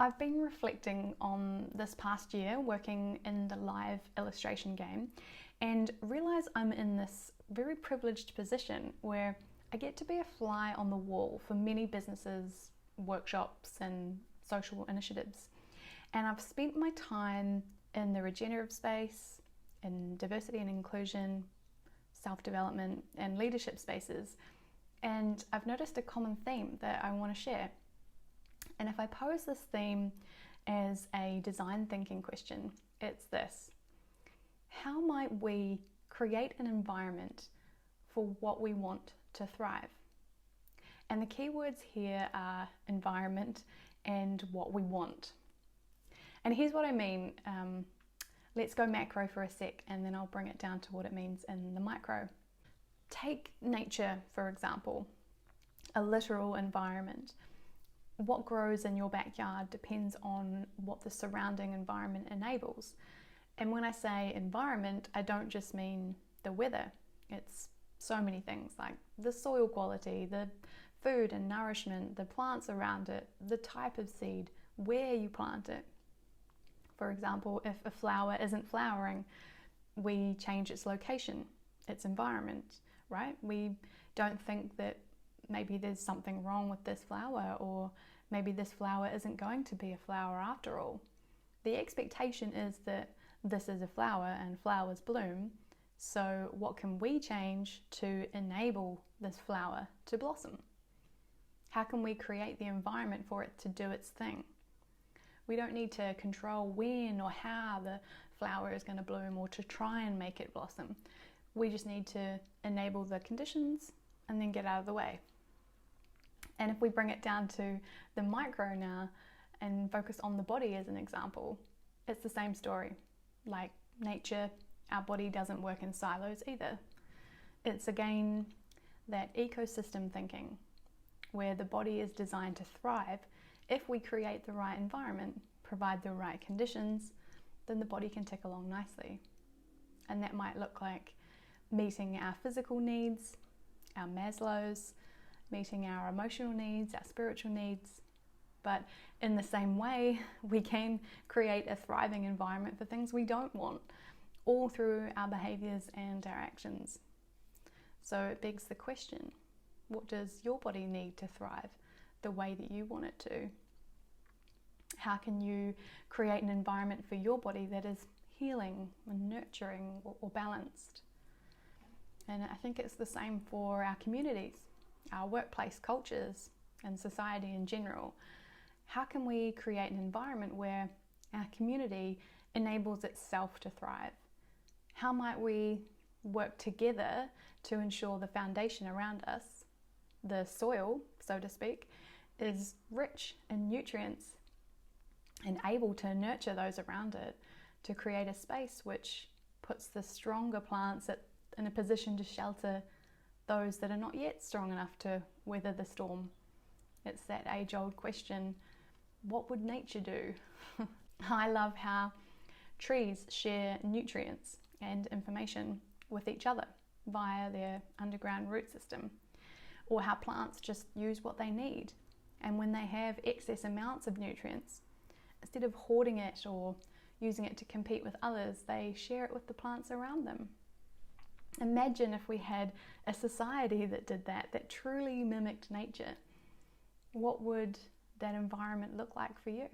I've been reflecting on this past year working in the live illustration game and realise I'm in this very privileged position where I get to be a fly on the wall for many businesses, workshops and social initiatives. And I've spent my time in the regenerative space, in diversity and inclusion, self-development and leadership spaces, and I've noticed a common theme that I want to share. And if I pose this theme as a design thinking question, it's this: how might we create an environment for what we want to thrive? And the key words here are environment and what we want. And here's what I mean. Let's go macro for a sec and then I'll bring it down to what it means in the micro. Take nature, for example, a literal environment. What grows in your backyard depends on what the surrounding environment enables. And when I say environment, I don't just mean the weather. It's so many things like the soil quality, the food and nourishment, the plants around it, the type of seed, where you plant it. For example, if a flower isn't flowering, we change its location, its environment, right? We don't think that maybe there's something wrong with this flower, or maybe this flower isn't going to be a flower after all. The expectation is that this is a flower and flowers bloom. So what can we change to enable this flower to blossom? How can we create the environment for it to do its thing? We don't need to control when or how the flower is going to bloom or to try and make it blossom. We just need to enable the conditions and then get out of the way. And if we bring it down to the micro now and focus on the body as an example, it's the same story. Like nature, our body doesn't work in silos either. It's again that ecosystem thinking where the body is designed to thrive. If we create the right environment, provide the right conditions, then the body can tick along nicely. And that might look like meeting our physical needs, our Maslow's, meeting our emotional needs, our spiritual needs. But in the same way, we can create a thriving environment for things we don't want, all through our behaviors and our actions. So it begs the question, what does your body need to thrive the way that you want it to? How can you create an environment for your body that is healing and nurturing or balanced? And I think it's the same for our communities, our workplace cultures, and society in general. How can we create an environment where our community enables itself to thrive? How might we work together to ensure the foundation around us, the soil, so to speak, is rich in nutrients and able to nurture those around it to create a space which puts the stronger plants in a position to shelter those that are not yet strong enough to weather the storm. It's that age-old question, what would nature do? I love how trees share nutrients and information with each other via their underground root system, or how plants just use what they need. And when they have excess amounts of nutrients, instead of hoarding it or using it to compete with others, they share it with the plants around them. Imagine if we had a society that did that, that truly mimicked nature. What would that environment look like for you?